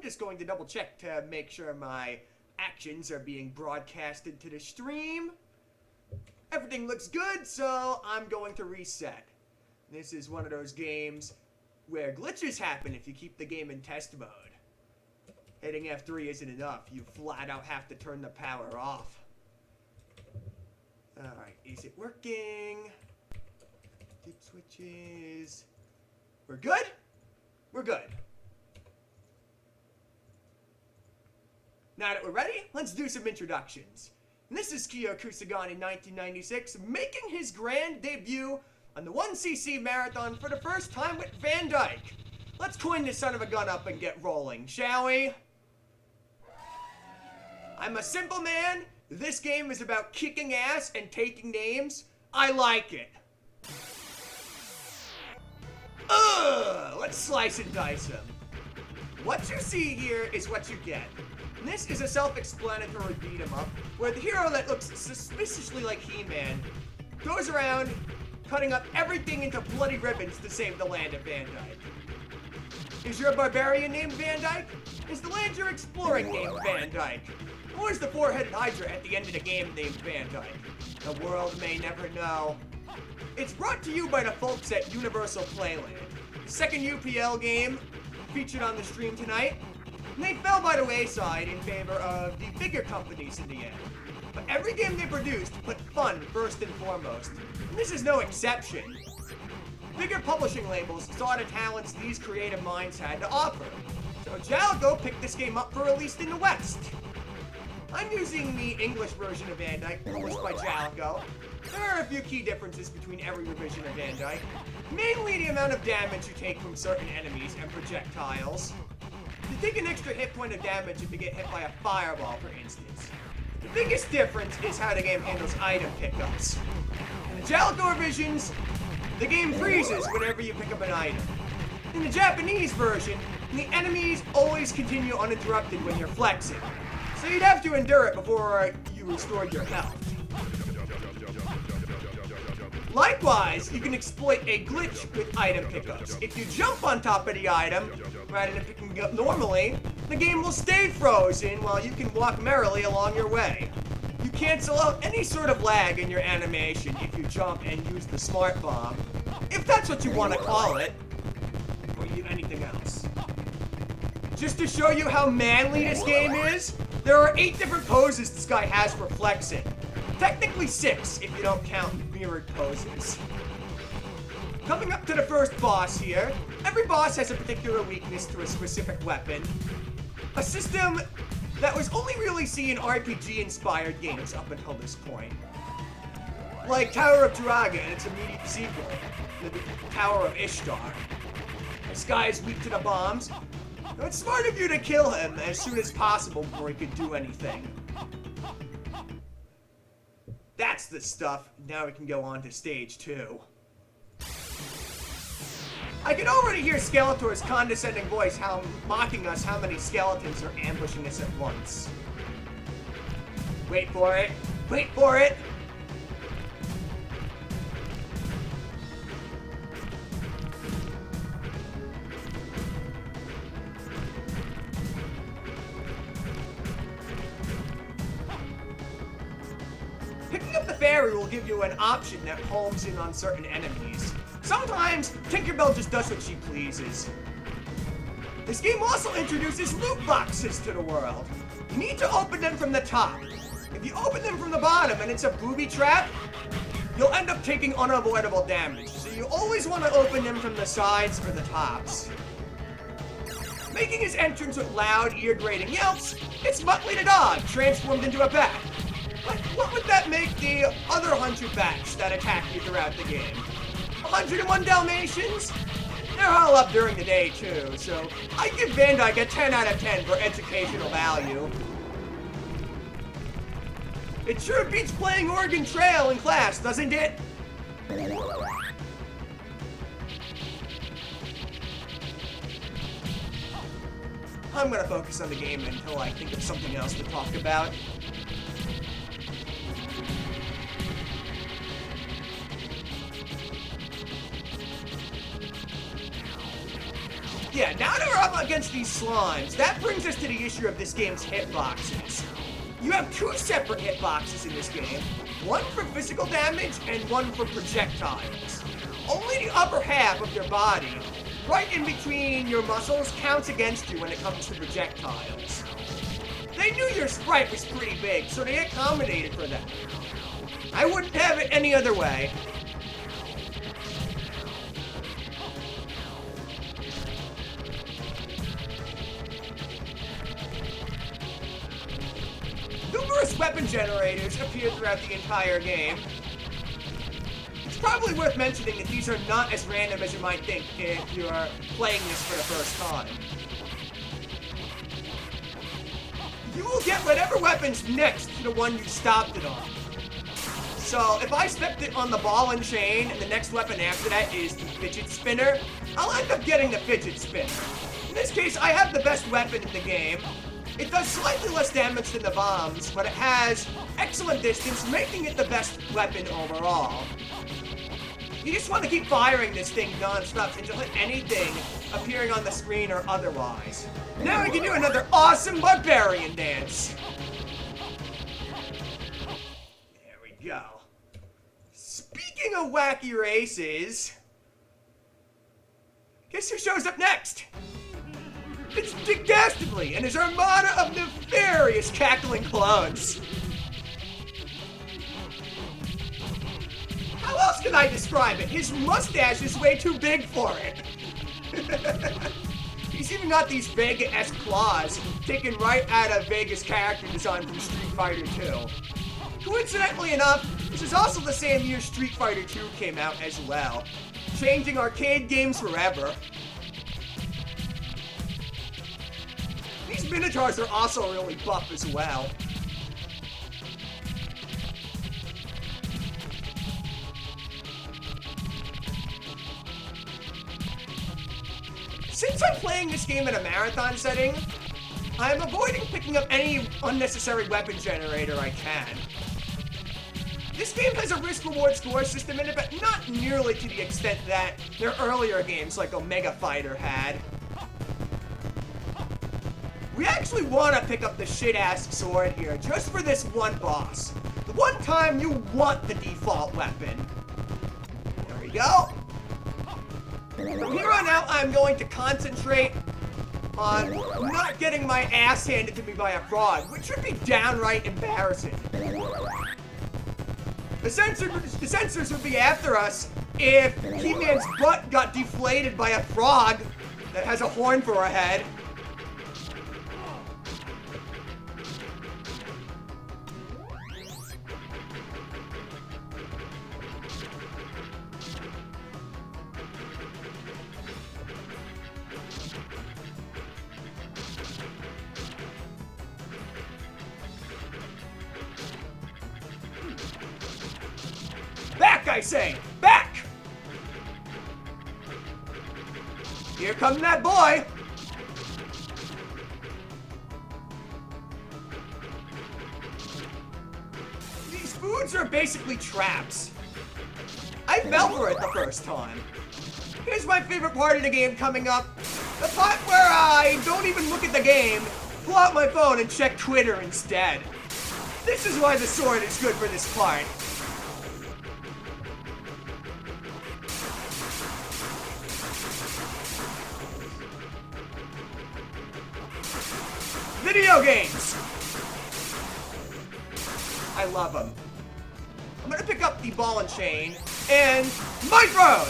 just going to double check to make sure my actions are being broadcasted to the stream. Everything looks good, so I'm going to reset. This is one of those games where glitches happen if you keep the game in test mode. Hitting F3 isn't enough. You flat out have to turn the power off. Alright, is it working? Dip switches. We're good? We're good. Now that we're ready, let's do some introductions. And this is KyoKusanagi1996 making his grand debut on the 1cc marathon for the first time with Vandyke. Let's coin this son of a gun up and get rolling, shall we? I'm a simple man. This game is about kicking ass and taking names. I like it. Let's slice and dice them. What you see here is what you get. And this is a self-explanatory beat-em-up where the hero that looks suspiciously like He-Man goes around cutting up everything into bloody ribbons to save the land of Vandyke. Is your barbarian named Vandyke? Is the land you're exploring named Vandyke? Or is the four-headed Hydra at the end of the game named Vandyke? The world may never know. It's brought to you by the folks at Universal Playland, the second UPL game featured on the stream tonight. And they fell by the wayside in favor of the bigger companies in the end. But every game they produced put fun first and foremost. And this is no exception. Bigger publishing labels saw the talents these creative minds had to offer. So Jalico picked this game up for release in the West. I'm using the English version of Vandyke, published by Jalico. There are a few key differences between every revision of Vandyke. Mainly the amount of damage you take from certain enemies and projectiles. You take an extra hit point of damage if you get hit by a fireball, for instance. The biggest difference is how the game handles item pickups. In the Jalico revisions, the game freezes whenever you pick up an item. In the Japanese version, the enemies always continue uninterrupted when you're flexing. So you'd have to endure it before you restored your health. Likewise, you can exploit a glitch with item pickups. If you jump on top of the item, rather than picking it up normally, the game will stay frozen while you can walk merrily along your way. You cancel out any sort of lag in your animation if you jump and use the smart bomb, if that's what you want to call it, or anything else. Just to show you how manly this game is, there are 8 different poses this guy has for flexing. Technically 6 if you don't count mirrored poses. Coming up to the first boss here, every boss has a particular weakness to a specific weapon. A system that was only really seen in RPG-inspired games up until this point. Like Tower of Turaga and its immediate sequel, the Tower of Ishtar. This guy is weak to the bombs. It's smart of you to kill him as soon as possible before he could do anything. That's the stuff. Now we can go on to stage 2. I can already hear Skeletor's condescending voice mocking us how many skeletons are ambushing us at once. Wait for it. Wait for it. Picking up the fairy will give you an option that homes in on certain enemies. Sometimes, Tinkerbell just does what she pleases. This game also introduces loot boxes to the world. You need to open them from the top. If you open them from the bottom and it's a booby trap, you'll end up taking unavoidable damage. So you always want to open them from the sides or the tops. Making his entrance with loud, ear-grating yelps, it's Muttley the dog, transformed into a bat. But what would that make the other 100 bats that attack you throughout the game? 101 Dalmatians? They're all up during the day too, so I give Vandyke a 10 out of 10 for educational value. It sure beats playing Oregon Trail in class, doesn't it? I'm gonna focus on the game until I think of something else to talk about. Yeah, now that we're up against these slimes, that brings us to the issue of this game's hitboxes. You have two separate hitboxes in this game, one for physical damage and one for projectiles. Only the upper half of your body, right in between your muscles, counts against you when it comes to projectiles. They knew your sprite was pretty big, so they accommodated for that. I wouldn't have it any other way. Numerous weapon generators appear throughout the entire game. It's probably worth mentioning that these are not as random as you might think if you're playing this for the first time. You will get whatever weapon's next to the one you stopped it on. So if I stepped it on the ball and chain and the next weapon after that is the fidget spinner, I'll end up getting the fidget spinner. In this case, I have the best weapon in the game. It does slightly less damage than the bombs, but it has excellent distance, making it the best weapon overall. You just want to keep firing this thing non-stop until hit anything appearing on the screen or otherwise. Now we can do another awesome barbarian dance. There we go. Speaking of wacky races, guess who shows up next? It's Dick Dastardly and his armada of nefarious cackling clones. How else can I describe it? His mustache is way too big for it. He's even got these Vega-esque claws taken right out of Vega's character design from Street Fighter 2. Coincidentally enough, this is also the same year Street Fighter 2 came out as well, changing arcade games forever. These Minotaurs are also really buff as well. Since I'm playing this game in a marathon setting, I'm avoiding picking up any unnecessary weapon generator I can. This game has a risk-reward score system in it, but not nearly to the extent that their earlier games like Omega Fighter had. We actually want to pick up the shit-ass sword here, just for this one boss. The one time you want the default weapon. There we go. From here on out, I'm going to concentrate on not getting my ass handed to me by a frog, which would be downright embarrassing. The censors would be after us if He-Man's butt got deflated by a frog that has a horn for a head. Back, I say! Back! Here comes that boy! These foods are basically traps. I fell for it the first time. Here's my favorite part of the game coming up. The part where I don't even look at the game, pull out my phone and check Twitter instead. This is why the sword is good for this part. Video games! I love them. I'm gonna pick up the ball and chain and my throne!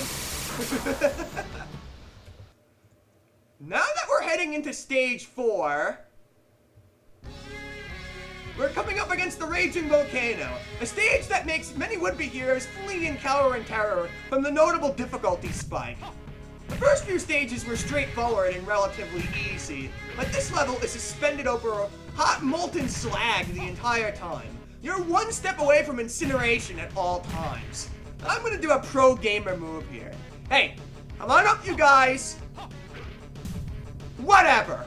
Now that we're heading into stage 4, we're coming up against the Raging Volcano, a stage that makes many would-be heroes flee and cower in terror from the notable difficulty spike. The first few stages were straightforward and relatively easy, but this level is suspended over hot molten slag the entire time. You're one step away from incineration at all times. I'm gonna do a pro gamer move here. Hey, come on up, you guys! Whatever!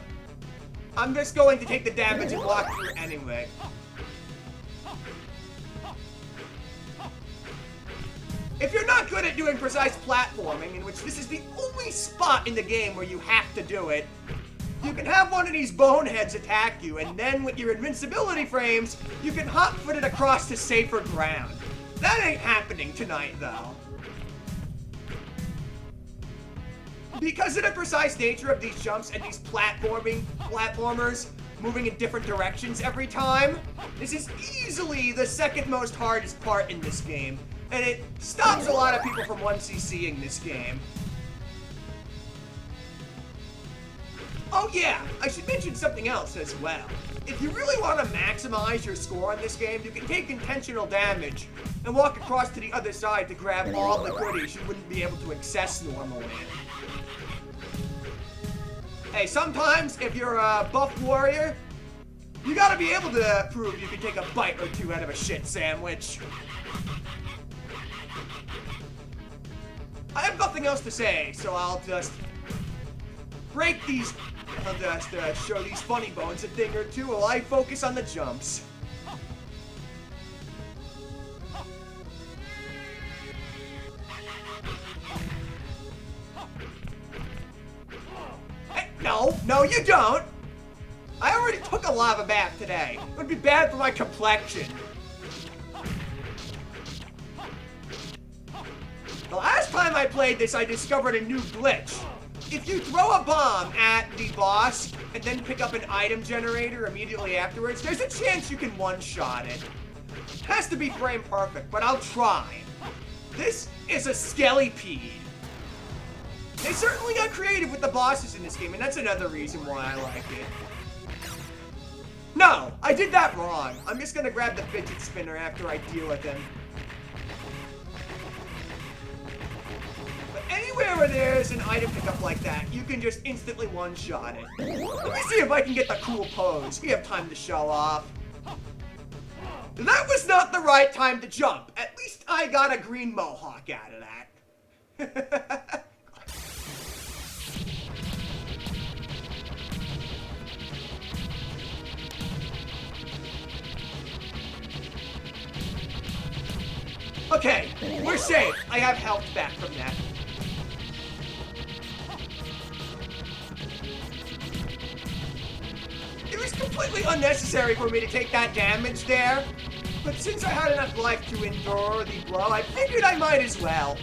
I'm just going to take the damage and walk through anyway. If you're not good at doing precise platforming, in which this is the only spot in the game where you have to do it, you can have one of these boneheads attack you, and then with your invincibility frames, you can hot-foot it across to safer ground. That ain't happening tonight, though. Because of the precise nature of these jumps and these platformers moving in different directions every time, this is easily the second most hardest part in this game, and it stops a lot of people from 1cc'ing this game. Oh yeah, I should mention something else as well. If you really want to maximize your score on this game, you can take intentional damage and walk across to the other side to grab all the goodies you wouldn't be able to access normally. Hey, sometimes if you're a buff warrior, you gotta be able to prove you can take a bite or two out of a shit sandwich. I have nothing else to say, so I'll just break these. I'll just show these funny bones a thing or two while I focus on the jumps. Hey, no, you don't. I already took a lava bath today. It would be bad for my complexion. The last time I played this, I discovered a new glitch. If you throw a bomb at the boss and then pick up an item generator immediately afterwards, there's a chance you can one-shot it. It has to be frame perfect, but I'll try. This is a skellypede. They certainly got creative with the bosses in this game, and that's another reason why I like it. No, I did that wrong. I'm just gonna grab the fidget spinner after I deal with him. But anywhere where there's an item pickup like that, you can just instantly one-shot it. Let me see if I can get the cool pose. We have time to show off. That was not the right time to jump. At least I got a green mohawk out of that. Okay, we're safe. I have health back from that. It was completely unnecessary for me to take that damage there, but since I had enough life to endure the blow, I figured I might as well.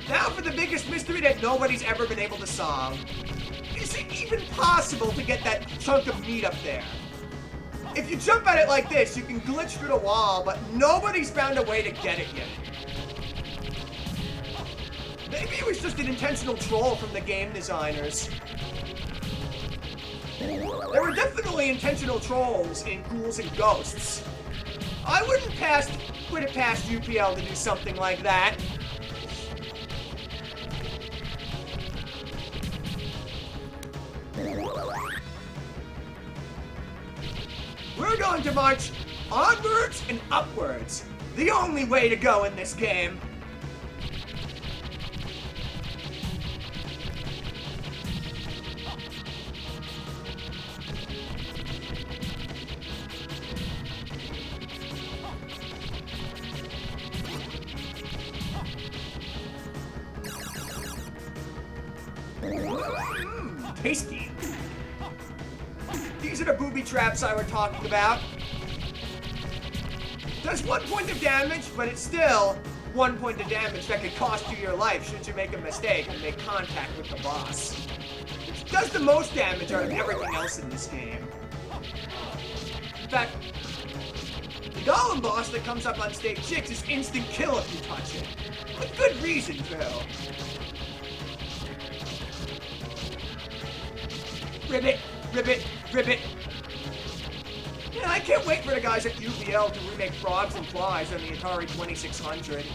Now for the biggest mystery that nobody's ever been able to solve. Is it even possible to get that chunk of meat up there? If you jump at it like this, you can glitch through the wall, but nobody's found a way to get it yet. Maybe it was just an intentional troll from the game designers. There were definitely intentional trolls in Ghouls and Ghosts. I wouldn't put it past UPL to do something like that. We're going to march onwards and upwards. The only way to go in this game. Tasty. These are the booby traps I were talking about. Does 1 point of damage, but it's still 1 point of damage that could cost you your life should you make a mistake and make contact with the boss. Which does the most damage out of everything else in this game. In fact, the Golem boss that comes up on stage 6 is instant kill if you touch it. With good reason, too. Ribbit, ribbit, ribbit. Yeah, I can't wait for the guys at UPL to remake Frogs and Flies on the Atari 2600.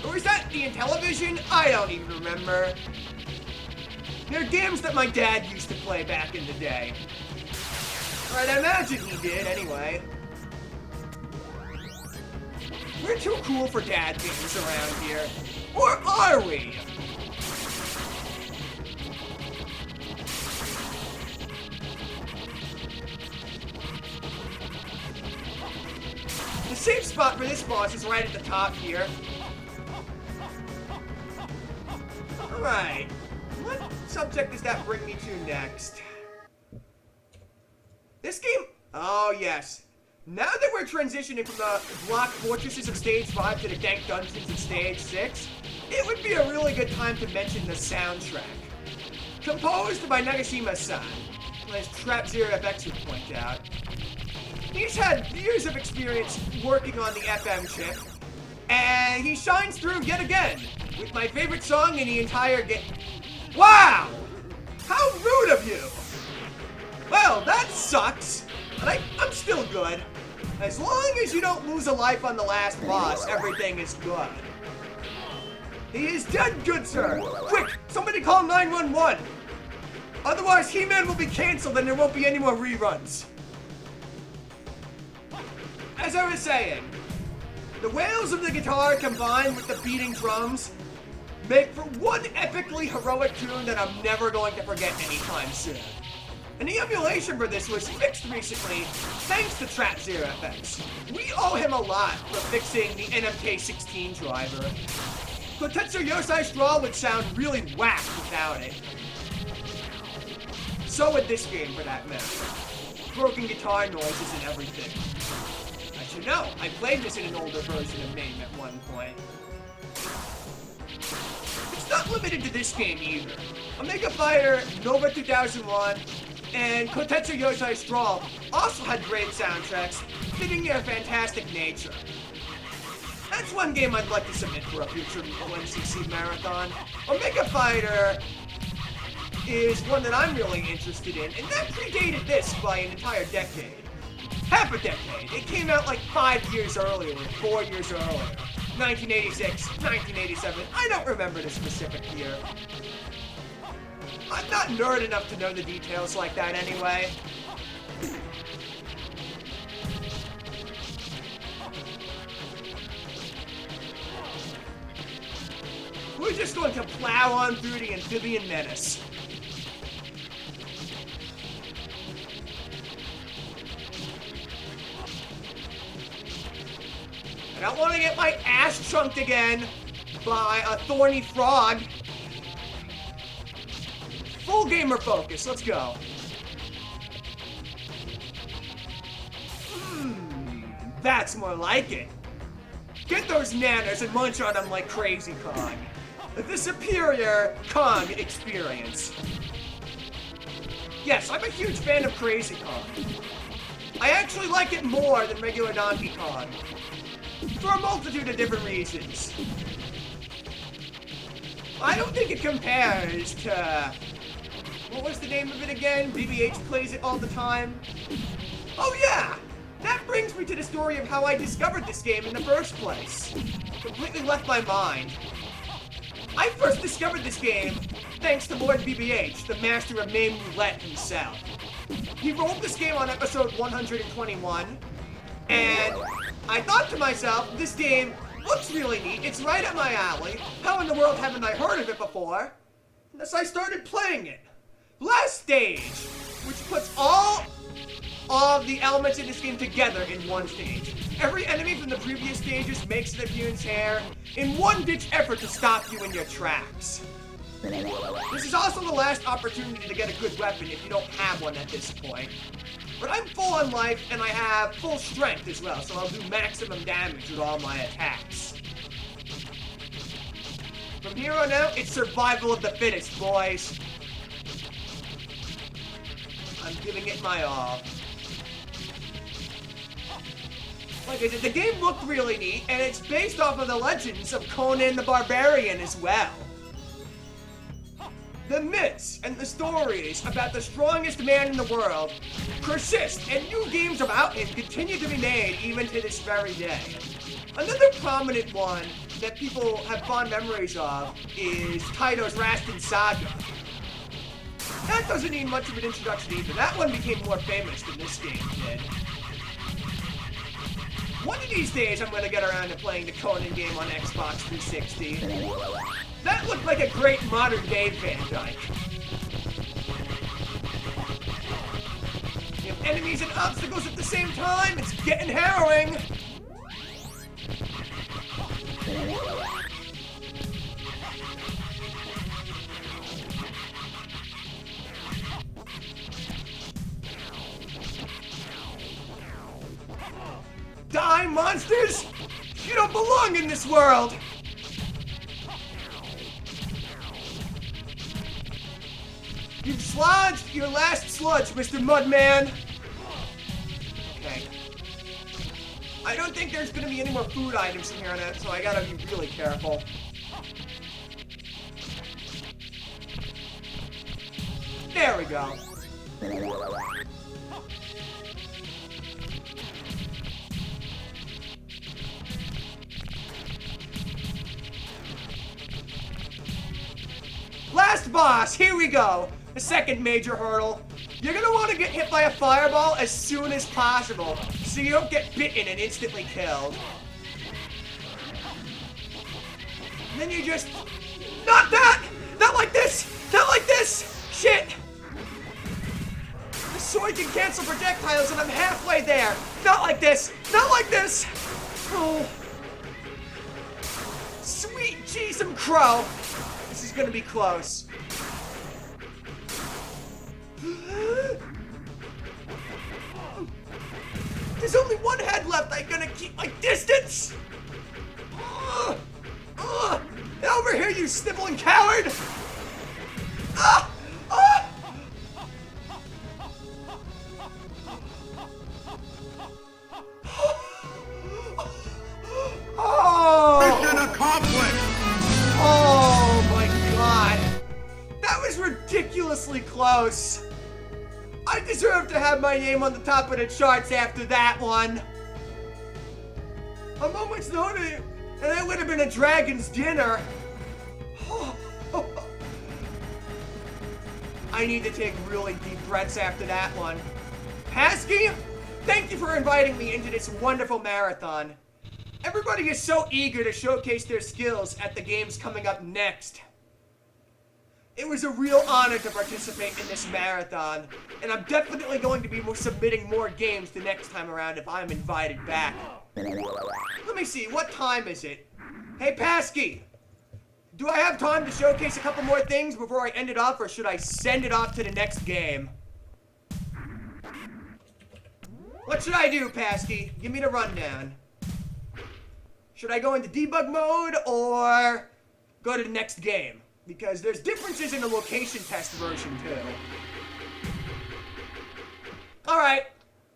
Or is that the Intellivision? I don't even remember. They're games that my dad used to play back in the day. Alright, I imagine he did, anyway. We're too cool for dad games around here. Or are we? The safe spot for this boss is right at the top here. Alright, what subject does that bring me to next? This game... Oh, yes. Now that we're transitioning from the block fortresses of Stage 5 to the dank dungeons of Stage 6, it would be a really good time to mention the soundtrack. Composed by Nagashima-san, as Trap Zero FX would point out. He's had years of experience working on the FM chip, and he shines through yet again with my favorite song in the entire game. Wow! How rude of you! Well, that sucks, but I'm still good. As long as you don't lose a life on the last boss, everything is good. He is dead, good sir! Quick, somebody call 911! Otherwise, He-Man will be cancelled and there won't be any more reruns. As I was saying, the wails of the guitar combined with the beating drums make for one epically heroic tune that I'm never going to forget anytime soon. And the emulation for this was fixed recently thanks to Trap Zero FX. We owe him a lot for fixing the NMK16 driver. Kotetsu Yosai Straw would sound really whack without it. So would this game for that matter. Broken guitar noises and everything. As you know, I played this in an older version of MAME at one point. It's not limited to this game either. Omega Fighter, Nova 2001, and Kotetsu Yosai Straw also had great soundtracks, fitting their fantastic nature. That's one game I'd like to submit for a future ONCC marathon. Omega Fighter is one that I'm really interested in, and that predated this by an entire decade. Half a decade. It came out like 5 years earlier, 4 years earlier. 1986, 1987, I don't remember the specific year. I'm not nerd enough to know the details like that anyway. We're just going to plow on through the Amphibian Menace. I don't want to get my ass chunked again by a thorny frog. Full gamer focus, let's go. That's more like it. Get those nanas and munch on them like Crazy Kong. The superior Kong experience. Yes, I'm a huge fan of Crazy Kong. I actually like it more than regular Donkey Kong. For a multitude of different reasons. I don't think it compares to... What was the name of it again? BBH plays it all the time. Oh yeah! That brings me to the story of how I discovered this game in the first place. Completely left my mind. I first discovered this game thanks to Lord BBH, the master of MAME Roulette himself. He rolled this game on episode 121, and I thought to myself, this game looks really neat, it's right up my alley, how in the world haven't I heard of it before? And so I started playing it. Last stage, which puts all of the elements in this game together in one stage. Every enemy from the previous stages makes an appearance here in one-ditch effort to stop you in your tracks. This is also the last opportunity to get a good weapon if you don't have one at this point. But I'm full on life and I have full strength as well, so I'll do maximum damage with all my attacks. From here on out, it's survival of the fittest, boys. I'm giving it my all. Like I said, the game looked really neat, and it's based off of the legends of Conan the Barbarian as well. The myths and the stories about the strongest man in the world persist, and new games about him continue to be made even to this very day. Another prominent one that people have fond memories of is Taito's Rastin Saga. That doesn't need much of an introduction either. That one became more famous than this game did. One of these days, I'm going to get around to playing the Conan game on Xbox 360. That looked like a great modern-day Vandyke. You have enemies and obstacles at the same time. It's getting harrowing. Die, monsters! You don't belong in this world! You've slodged your last sludge, Mr. Mudman! Okay. I don't think there's gonna be any more food items in here, so I gotta be really careful. There we go. Last boss, here we go. The second major hurdle. You're gonna want to get hit by a fireball as soon as possible, so you don't get bitten and instantly killed. And then you just... Not that! Not like this! Not like this! Shit! The sword can cancel projectiles and I'm halfway there! Not like this! Not like this! Oh. Sweet Jeezum Crow! This is gonna be close. There's only one head left. I'm gonna keep my distance. Over here, you sniveling coward! Mission accomplished! Oh my god! That was ridiculously close! I deserve to have my name on the top of the charts after that one! A moment's notice, and that would have been a dragon's dinner! I need to take really deep breaths after that one. Pasky, thank you for inviting me into this wonderful marathon. Everybody is so eager to showcase their skills at the games coming up next. It was a real honor to participate in this marathon, and I'm definitely going to be submitting more games the next time around if I'm invited back. Let me see, what time is it? Hey, Pasky, do I have time to showcase a couple more things before I end it off, or should I send it off to the next game? What should I do, Pasky? Give me the rundown. Should I go into debug mode, or go to the next game? Because there's differences in the location test version, too. Alright.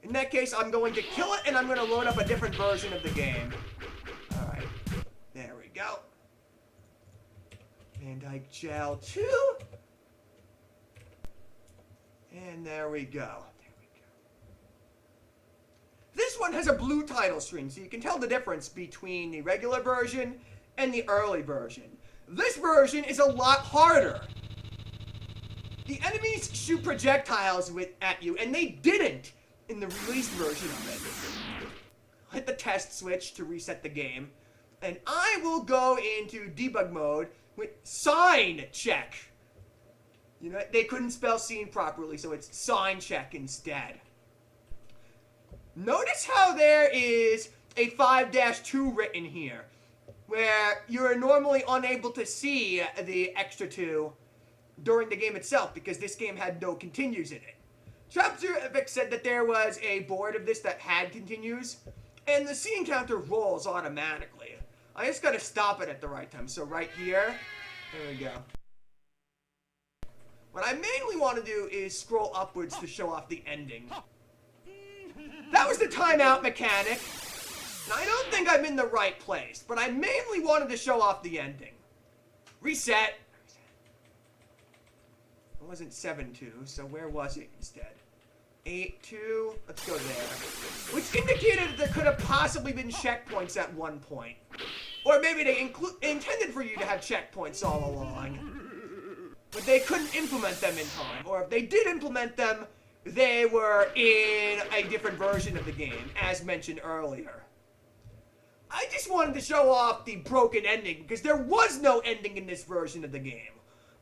In that case, I'm going to kill it, and I'm going to load up a different version of the game. Alright. There we go. Vandyke Gel 2. And there we go. This one has a blue title screen, so you can tell the difference between the regular version and the early version. This version is a lot harder. The enemies shoot projectiles at you, and they didn't in the released version of it. Hit the test switch to reset the game, and I will go into debug mode with sign check. You know, they couldn't spell scene properly, so it's sign check instead. Notice how there is a 5-2 written here, where you're normally unable to see the extra 2 during the game itself, because this game had no continues in it. Chapter Epic said that there was a board of this that had continues, and the scene counter rolls automatically. I just gotta stop it at the right time. So right here, there we go. What I mainly want to do is scroll upwards to show off the ending. That was the timeout mechanic. Now, I don't think I'm in the right place, but I mainly wanted to show off the ending. Reset. It wasn't 7-2, so where was it instead? 8-2. Let's go there. Which indicated that there could have possibly been checkpoints at one point. Or maybe they intended for you to have checkpoints all along. But they couldn't implement them in time. Or if they did implement them, they were in a different version of the game, as mentioned earlier. I just wanted to show off the broken ending, because there was no ending in this version of the game.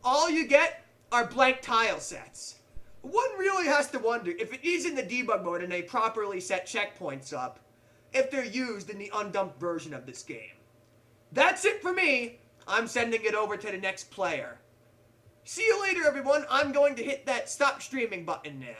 All you get are blank tile sets. One really has to wonder if it is in the debug mode and they properly set checkpoints up, if they're used in the undumped version of this game. That's it for me. I'm sending it over to the next player. See you later, everyone. I'm going to hit that stop streaming button now.